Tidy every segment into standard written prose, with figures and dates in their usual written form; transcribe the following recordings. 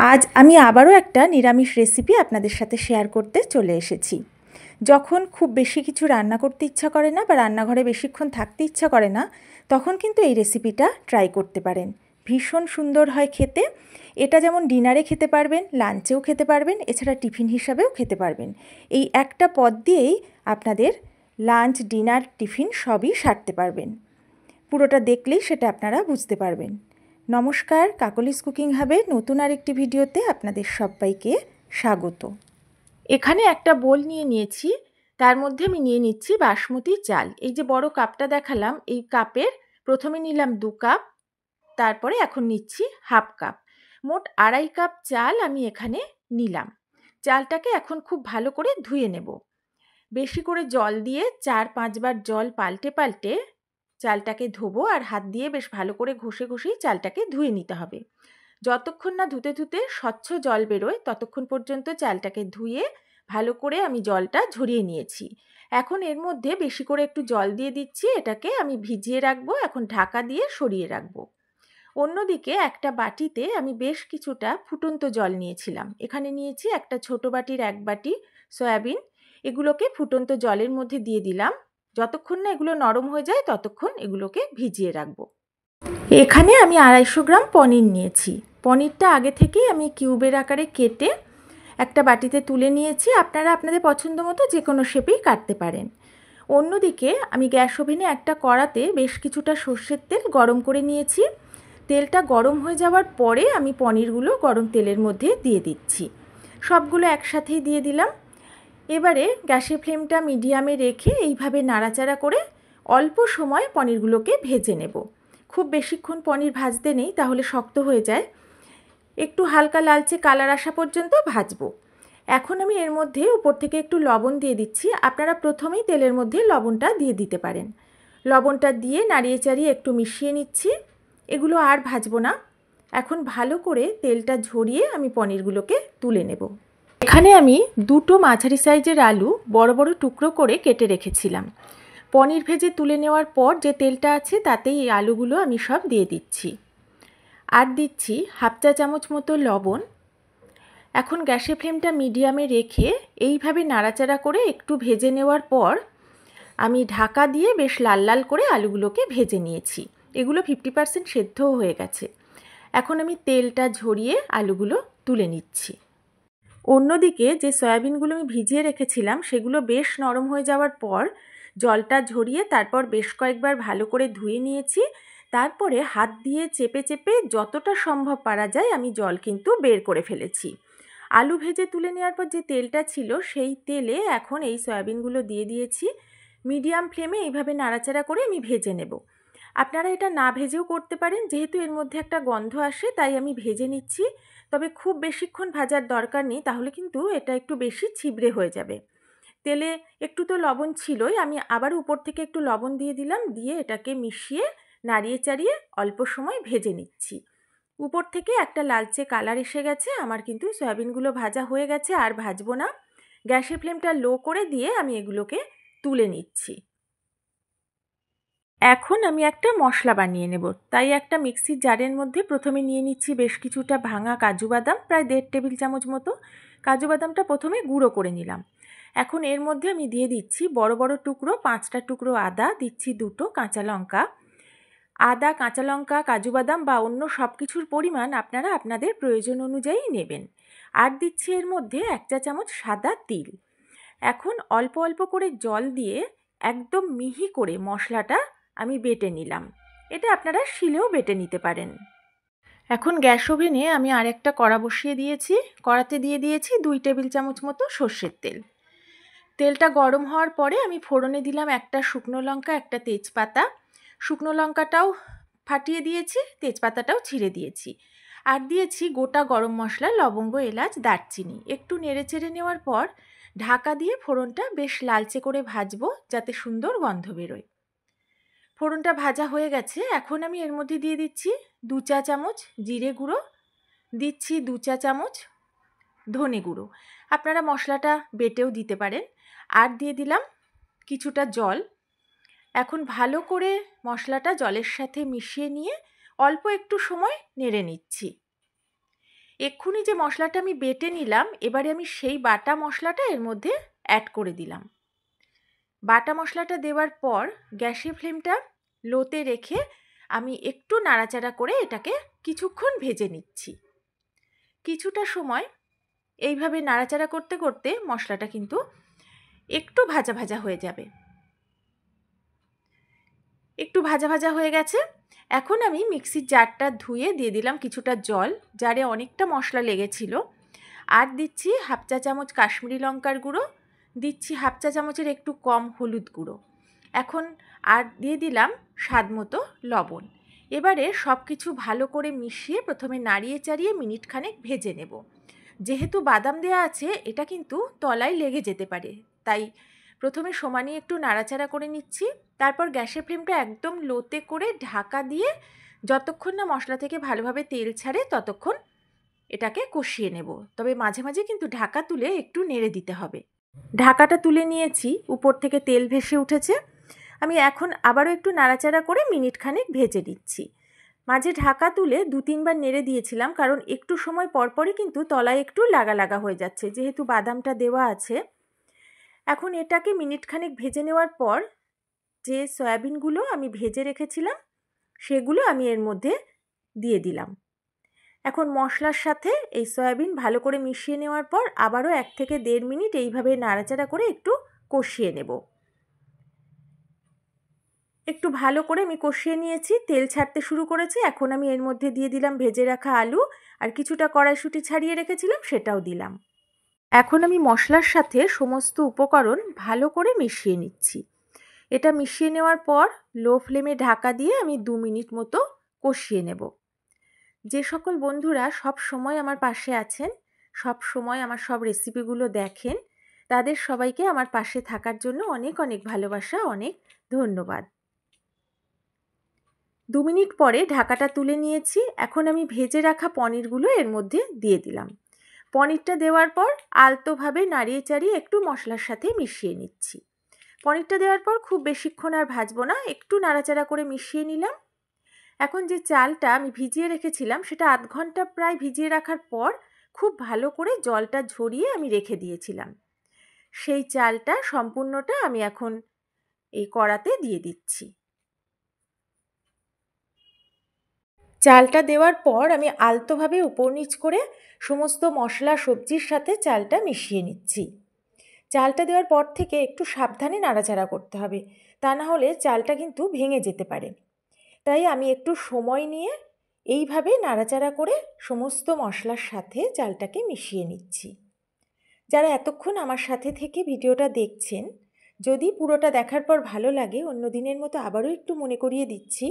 আজ আমি আবারও একটা নিরামিষ রেসিপি আপনাদের সাথে শেয়ার করতে চলে এসেছি। যখন খুব বেশি কিছু রান্না করতে ইচ্ছা করে না বা রান্নাঘরে বেশিক্ষণ থাকতে ইচ্ছা করে না, তখন কিন্তু এই রেসিপিটা ট্রাই করতে পারেন। ভীষণ সুন্দর হয় খেতে। এটা যেমন ডিনারে খেতে পারবেন, লাঞ্চেও খেতে পারবেন, এছাড়া টিফিন হিসাবেও খেতে পারবেন। এই একটা পদ দিয়েই আপনাদের লাঞ্চ, ডিনার, টিফিন সবই সারতে পারবেন। পুরোটা দেখলেই সেটা আপনারা বুঝতে পারবেন। নমস্কার, কাকলিস কুকিং হাবের নতুন আরেকটি ভিডিওতে আপনাদের সবাইকে স্বাগত। এখানে একটা বোল নিয়ে নিয়েছি, তার মধ্যে আমি নিয়ে নিচ্ছি বাসমতি চাল। এই যে বড় কাপটা দেখালাম, এই কাপের প্রথমে নিলাম 2 কাপ, তারপরে এখন নিচ্ছি হাফ কাপ। মোট 2.5 কাপ চাল আমি এখানে নিলাম। চালটাকে এখন খুব ভালো করে ধুয়ে নেব। বেশি করে জল দিয়ে 4-5 বার জল পাল্টে পাল্টে চালটাকে ধোবো, আর হাত দিয়ে বেশ ভালো করে ঘষে ঘষেই চালটাকে ধুয়ে নিতে হবে। যতক্ষণ না ধুতে ধুতে স্বচ্ছ জল বেরোয় ততক্ষণ পর্যন্ত চালটাকে ধুয়ে ভালো করে আমি জলটা ঝরিয়ে নিয়েছি। এখন এর মধ্যে বেশি করে একটু জল দিয়ে দিচ্ছি, এটাকে আমি ভিজিয়ে রাখবো। এখন ঢাকা দিয়ে সরিয়ে রাখবো। অন্যদিকে একটা বাটিতে আমি বেশ কিছুটা ফুটন্ত জল নিয়েছিলাম। এখানে নিয়েছি একটা ছোট বাটির 1 বাটি সয়াবিন। এগুলোকে ফুটন্ত জলের মধ্যে দিয়ে দিলাম। যতক্ষণ না এগুলো নরম হয়ে যায় ততক্ষণ এগুলোকে ভিজিয়ে রাখবো। এখানে আমি 250 গ্রাম পনির নিয়েছি। পনিরটা আগে থেকেই আমি কিউবের আকারে কেটে একটা বাটিতে তুলে নিয়েছি। আপনারা আপনাদের পছন্দ মতো যে কোনো শেপেই কাটতে পারেন। অন্যদিকে আমি গ্যাস ওভেনে একটা কড়াতে বেশ কিছুটা সর্ষের তেল গরম করে নিয়েছি। তেলটা গরম হয়ে যাওয়ার পরে আমি পনিরগুলো গরম তেলের মধ্যে দিয়ে দিচ্ছি। সবগুলো একসাথেই দিয়ে দিলাম। এবারে গ্যাসের ফ্লেমটা মিডিয়ামে রেখে এইভাবে নাড়াচাড়া করে অল্প সময় পনিরগুলোকে ভেজে নেব। খুব বেশিক্ষণ পনির ভাজতে নেই, তাহলে শক্ত হয়ে যায়। একটু হালকা লালচে কালার আসা পর্যন্ত ভাজবো। এখন আমি এর মধ্যে উপর থেকে একটু লবণ দিয়ে দিচ্ছি। আপনারা প্রথমেই তেলের মধ্যে লবণটা দিয়ে দিতে পারেন। লবণটা দিয়ে নাড়িয়ে চাড়িয়ে একটু মিশিয়ে নিচ্ছি। এগুলো আর ভাজবো না। এখন ভালো করে তেলটা ঝরিয়ে আমি পনিরগুলোকে তুলে নেব। এখানে আমি 2টো মাঝারি সাইজের আলু বড় বড় টুকরো করে কেটে রেখেছিলাম। পনির ভেজে তুলে নেওয়ার পর যে তেলটা আছে তাতেই এই আলুগুলো আমি সব দিয়ে দিচ্ছি। আর দিচ্ছি হাফ চা চামচ মতো লবণ। এখন গ্যাসের ফ্লেমটা মিডিয়ামে রেখে এইভাবে নাড়াচাড়া করে একটু ভেজে নেওয়ার পর আমি ঢাকা দিয়ে বেশ লাল লাল করে আলুগুলোকে ভেজে নিয়েছি। এগুলো 50% সেদ্ধও হয়ে গেছে। এখন আমি তেলটা ঝরিয়ে আলুগুলো তুলে নিচ্ছি। অন্যদিকে যে সয়াবিনগুলো আমি ভিজিয়ে রেখেছিলাম সেগুলো বেশ নরম হয়ে যাওয়ার পর জলটা ঝরিয়ে তারপর বেশ কয়েকবার ভালো করে ধুয়ে নিয়েছি। তারপরে হাত দিয়ে চেপে চেপে যতটা সম্ভব পারা যায় আমি জল কিন্তু বের করে ফেলেছি। আলু ভেজে তুলে নেওয়ার পর যে তেলটা ছিল সেই তেলে এখন এই সয়াবিনগুলো দিয়ে দিয়েছি। মিডিয়াম ফ্লেমে এইভাবে নাড়াচাড়া করে আমি ভেজে নেব। আপনারা এটা না ভেজেও করতে পারেন, যেহেতু এর মধ্যে একটা গন্ধ আসে তাই আমি ভেজে নিচ্ছি। তবে খুব বেশিক্ষণ ভাজার দরকার নেই, তাহলে কিন্তু এটা একটু বেশি ছিবড়ে হয়ে যাবে। তেলে একটু তো লবণ ছিলই, আমি আবার উপর থেকে একটু লবণ দিয়ে দিলাম। দিয়ে এটাকে মিশিয়ে নাড়িয়ে চাড়িয়ে অল্প সময় ভেজে নিচ্ছি। উপর থেকে একটা লালচে কালার এসে গেছে। আমার কিন্তু সয়াবিনগুলো ভাজা হয়ে গেছে, আর ভাজবো না। গ্যাসের ফ্লেমটা লো করে দিয়ে আমি এগুলোকে তুলে নিচ্ছি। এখন আমি একটা মশলা বানিয়ে নেব। তাই একটা মিক্সির জারের মধ্যে প্রথমে নিয়ে নিচ্ছি বেশ কিছুটা ভাঙা কাজু বাদাম, প্রায় 1.5 টেবিল চামচ মতো। কাজু বাদামটা প্রথমে গুঁড়ো করে নিলাম। এখন এর মধ্যে আমি দিয়ে দিচ্ছি বড় বড় টুকরো 5টা টুকরো আদা, দিচ্ছি 2টো কাঁচা লঙ্কা। আদা, কাঁচা লঙ্কা, কাজু বাদাম বা অন্য সব কিছুর পরিমাণ আপনারা আপনাদের প্রয়োজন অনুযায়ী নেবেন। আর দিচ্ছি এর মধ্যে 1 চা চামচ সাদা তিল। এখন অল্প অল্প করে জল দিয়ে একদম মিহি করে মশলাটা আমি বেটে নিলাম। এটা আপনারা শিলেও বেটে নিতে পারেন। এখন গ্যাস ওভেনে আমি আরেকটা কড়া বসিয়ে দিয়েছি। কড়াতে দিয়ে দিয়েছি 2 টেবিল চামচ মতো সর্ষের তেল। তেলটা গরম হওয়ার পরে আমি ফোড়নে দিলাম একটা শুকনো লঙ্কা, একটা তেজপাতা। শুকনো লঙ্কাটাও ফাটিয়ে দিয়েছি, তেজপাতাটাও ছিঁড়ে দিয়েছি। আর দিয়েছি গোটা গরম মশলা, লবঙ্গ, এলাচ, দারচিনি। একটু নেড়েচেড়ে নেওয়ার পর ঢাকা দিয়ে ফোড়নটা বেশ লালচে করে ভাজবো, যাতে সুন্দর গন্ধ বেরোয়। ফোড়নটা ভাজা হয়ে গেছে। এখন আমি এর মধ্যে দিয়ে দিচ্ছি 2 চা চামচ জিরে গুঁড়ো, দিচ্ছি 2 চা চামচ ধনে গুঁড়ো। আপনারা মশলাটা বেটেও দিতে পারেন। আর দিয়ে দিলাম কিছুটা জল। এখন ভালো করে মশলাটা জলের সাথে মিশিয়ে নিয়ে অল্প একটু সময় নেড়ে নিচ্ছি। এক্ষুনি যে মশলাটা আমি বেটে নিলাম, এবারে আমি সেই বাটা মশলাটা এর মধ্যে অ্যাড করে দিলাম। বাটা মশলাটা দেওয়ার পর গ্যাসের ফ্লেমটা লোতে রেখে আমি একটু নাড়াচাড়া করে এটাকে কিছুক্ষণ ভেজে নিচ্ছি। কিছুটা সময় এইভাবে নাড়াচাড়া করতে করতে মশলাটা কিন্তু একটু ভাজা ভাজা হয়ে যাবে। একটু ভাজা ভাজা হয়ে গেছে। এখন আমি মিক্সির জারটা ধুয়ে দিয়ে দিলাম কিছুটা জল, জারে অনেকটা মশলা লেগেছিল। আর দিচ্ছি হাফ চা চামচ কাশ্মীরি লঙ্কার গুঁড়ো, দিচ্ছি হাফ চা চামচের একটু কম হলুদ গুঁড়ো। এখন আর দিয়ে দিলাম স্বাদ মতো লবণ। এবারে সব কিছু ভালো করে মিশিয়ে প্রথমে নাড়িয়ে চাড়িয়ে মিনিট খানেক ভেজে নেব। যেহেতু বাদাম দেওয়া আছে, এটা কিন্তু তলায় লেগে যেতে পারে, তাই প্রথমে সমানে একটু নাড়াচাড়া করে নিচ্ছি। তারপর গ্যাসের ফ্লেমটা একদম লোতে করে ঢাকা দিয়ে যতক্ষণ না মশলা থেকে ভালোভাবে তেল ছাড়ে ততক্ষণ এটাকে কষিয়ে নেব। তবে মাঝে মাঝে কিন্তু ঢাকা তুলে একটু নেড়ে দিতে হবে। ঢাকাটা তুলে নিয়েছি, উপর থেকে তেল ভেসে উঠেছে। আমি এখন আবারও একটু নাড়াচাড়া করে মিনিট খানেক ভেজে দিচ্ছি। মাঝে ঢাকা তুলে 2-3 বার নেড়ে দিয়েছিলাম, কারণ একটু সময় পরপরই কিন্তু তলায় একটু লাগা লাগা হয়ে যাচ্ছে, যেহেতু বাদামটা দেওয়া আছে। এখন এটাকে মিনিট খানেক ভেজে নেওয়ার পর যে সয়াবিনগুলো আমি ভেজে রেখেছিলাম সেগুলো আমি এর মধ্যে দিয়ে দিলাম। এখন মশলার সাথে এই সয়াবিন ভালো করে মিশিয়ে নেওয়ার পর আবারও 1 থেকে 1.5 মিনিট এইভাবে নাড়াচাড়া করে একটু কষিয়ে নেব। একটু ভালো করে আমি কষিয়ে নিয়েছি, তেল ছাড়তে শুরু করেছে। এখন আমি এর মধ্যে দিয়ে দিলাম ভেজে রাখা আলু, আর কিছুটা কড়াইশুঁটি ছাড়িয়ে রেখেছিলাম সেটাও দিলাম। এখন আমি মশলার সাথে সমস্ত উপকরণ ভালো করে মিশিয়ে নিচ্ছি। এটা মিশিয়ে নেওয়ার পর লো ফ্লেমে ঢাকা দিয়ে আমি 2 মিনিট মতো কষিয়ে নেব। যে সকল বন্ধুরা সব সময় আমার পাশে আছেন, সব সময় আমার সব রেসিপিগুলো দেখেন, তাদের সবাইকে আমার পাশে থাকার জন্য অনেক অনেক ভালোবাসা, অনেক ধন্যবাদ। 2 মিনিট পরে ঢাকাটা তুলে নিয়েছি। এখন আমি ভেজে রাখা পনিরগুলো এর মধ্যে দিয়ে দিলাম। পনিরটা দেওয়ার পর আলতোভাবে নাড়িয়ে চাড়িয়ে একটু মশলার সাথে মিশিয়ে নিচ্ছি। পনিরটা দেওয়ার পর খুব বেশিক্ষণ আর ভাজবো না, একটু নাড়াচাড়া করে মিশিয়ে নিলাম। এখন যে চালটা আমি ভিজিয়ে রেখেছিলাম সেটা আধ ঘন্টা প্রায় ভিজিয়ে রাখার পর খুব ভালো করে জলটা ঝরিয়ে আমি রেখে দিয়েছিলাম। সেই চালটা সম্পূর্ণটা আমি এখন এই কড়াতে দিয়ে দিচ্ছি। চালটা দেওয়ার পর আমি আলতোভাবে উপর নিচ করে সমস্ত মশলা সবজির সাথে চালটা মিশিয়ে নিচ্ছি। চালটা দেওয়ার পর থেকে একটু সাবধানে নাড়াচাড়া করতে হবে, তা না হলে চালটা কিন্তু ভেঙে যেতে পারে। তাই আমি একটু সময় নিয়ে এইভাবে নাড়াচাড়া করে সমস্ত মশলার সাথে চালটাকে মিশিয়ে নিচ্ছি। যারা এতক্ষণ আমার সাথে থেকে ভিডিওটা দেখছেন, যদি পুরোটা দেখার পর ভালো লাগে, অন্য দিনের মতো আবারও একটু মনে করিয়ে দিচ্ছি,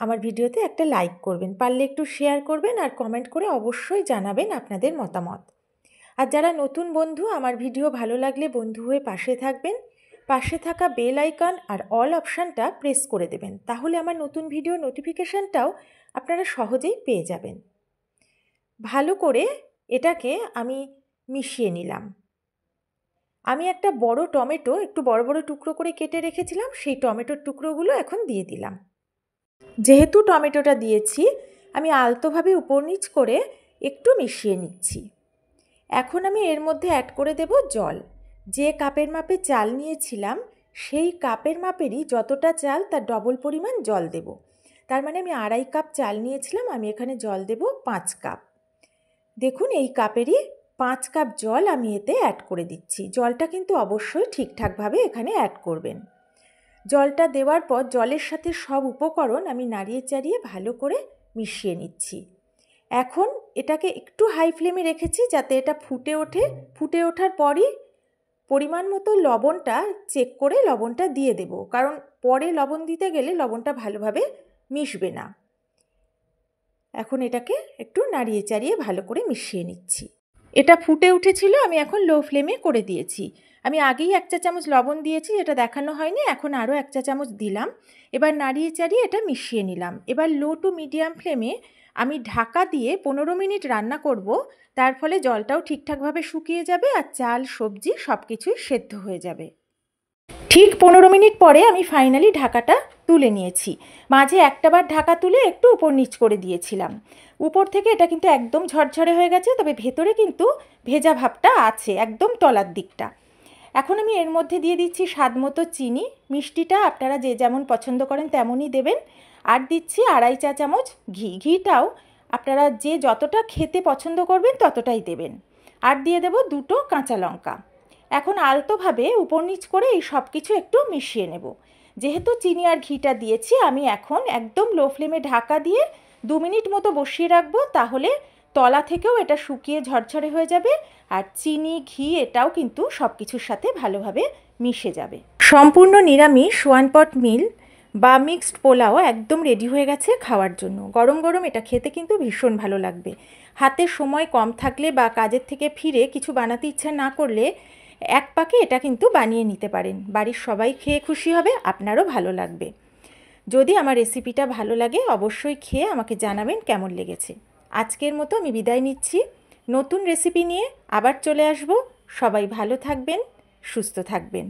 আমার ভিডিওতে একটা লাইক করবেন, পারলে একটু শেয়ার করবেন, আর কমেন্ট করে অবশ্যই জানাবেন আপনাদের মতামত। আর যারা নতুন বন্ধু, আমার ভিডিও ভালো লাগলে বন্ধু হয়ে পাশে থাকবেন। পাশে থাকা বেল আইকন আর অল অপশানটা প্রেস করে দেবেন, তাহলে আমার নতুন ভিডিও নোটিফিকেশানটাও আপনারা সহজেই পেয়ে যাবেন। ভালো করে এটাকে আমি মিশিয়ে নিলাম। আমি একটা বড় টমেটো একটু বড় বড় টুকরো করে কেটে রেখেছিলাম, সেই টমেটোর টুকরোগুলো এখন দিয়ে দিলাম। যেহেতু টমেটোটা দিয়েছি, আমি আলতোভাবে উপর নিচ করে একটু মিশিয়ে নিচ্ছি। এখন আমি এর মধ্যে অ্যাড করে দেব জল। যে কাপের মাপে চাল নিয়েছিলাম সেই কাপের মাপেরই যতটা চাল তার ডবল পরিমাণ জল দেব। তার মানে আমি 2.5 কাপ চাল নিয়েছিলাম, আমি এখানে জল দেব 5 কাপ। দেখুন এই কাপেরই 5 কাপ জল আমি এতে অ্যাড করে দিচ্ছি। জলটা কিন্তু অবশ্যই ঠিকঠাকভাবে এখানে অ্যাড করবেন। জলটা দেওয়ার পর জলের সাথে সব উপকরণ আমি নাড়িয়ে চাড়িয়ে ভালো করে মিশিয়ে নিচ্ছি। এখন এটাকে একটু হাই ফ্লেমে রেখেছি যাতে এটা ফুটে ওঠে। ফুটে ওঠার পরই পরিমাণ মতো লবণটা চেক করে লবণটা দিয়ে দেব, কারণ পরে লবণ দিতে গেলে লবণটা ভালোভাবে মিশবে না। এখন এটাকে একটু নাড়িয়ে চাড়িয়ে ভালো করে মিশিয়ে নিচ্ছি। এটা ফুটে উঠেছিল, আমি এখন লো ফ্লেমে করে দিয়েছি। আমি আগেই 1 চা চামচ লবণ দিয়েছি, এটা দেখানো হয়নি, এখন আরও 1 চা চামচ দিলাম। এবার নাড়িয়ে চাড়িয়ে এটা মিশিয়ে নিলাম। এবার লো টু মিডিয়াম ফ্লেমে আমি ঢাকা দিয়ে 15 মিনিট রান্না করব। তার ফলে জলটাও ঠিকঠাকভাবে শুকিয়ে যাবে আর চাল সবজি সব কিছুই সেদ্ধ হয়ে যাবে। ঠিক 15 মিনিট পরে আমি ফাইনালি ঢাকাটা তুলে নিয়েছি। মাঝে একটাবার ঢাকা তুলে একটু উপর নিচ করে দিয়েছিলাম। উপর থেকে এটা কিন্তু একদম ঝরঝরে হয়ে গেছে, তবে ভেতরে কিন্তু ভেজা ভাবটা আছে একদম তলার দিকটা। এখন আমি এর মধ্যে দিয়ে দিচ্ছি স্বাদ মতো চিনি। মিষ্টিটা আপনারা যে যেমন পছন্দ করেন তেমনই দেবেন। আর দিচ্ছি 2.5 চা চামচ ঘি। ঘিটাও আপনারা যে যতটা খেতে পছন্দ করবেন ততটাই দেবেন। আর দিয়ে দেব 2টো কাঁচা লঙ্কা। এখন আলতোভাবে উপর নিচ করে এই সব কিছু একটু মিশিয়ে নেব। যেহেতু চিনি আর ঘিটা দিয়েছি, আমি এখন একদম লো ফ্লেমে ঢাকা দিয়ে 2 মিনিট মতো বসিয়ে রাখবো। তাহলে তলা থেকেও এটা শুকিয়ে ঝরঝরে হয়ে যাবে, আর চিনি ঘি এটাও কিন্তু সব কিছুর সাথে ভালোভাবে মিশে যাবে। সম্পূর্ণ নিরামিষ 1 পট মিল বা মিক্সড পোলাও একদম রেডি হয়ে গেছে খাওয়ার জন্য। গরম গরম এটা খেতে কিন্তু ভীষণ ভালো লাগবে। হাতে সময় কম থাকলে বা কাজের থেকে ফিরে কিছু বানাতে ইচ্ছা না করলে এক পাকে এটা কিন্তু বানিয়ে নিতে পারেন। বাড়ির সবাই খেয়ে খুশি হবে, আপনারও ভালো লাগবে। যদি আমার রেসিপিটা ভালো লাগে অবশ্যই খেয়ে আমাকে জানাবেন কেমন লেগেছে। আজকের মতো আমি বিদায় নিচ্ছি। নতুন রেসিপি নিয়ে আবার চলে আসব। সবাই ভালো থাকবেন, সুস্থ থাকবেন।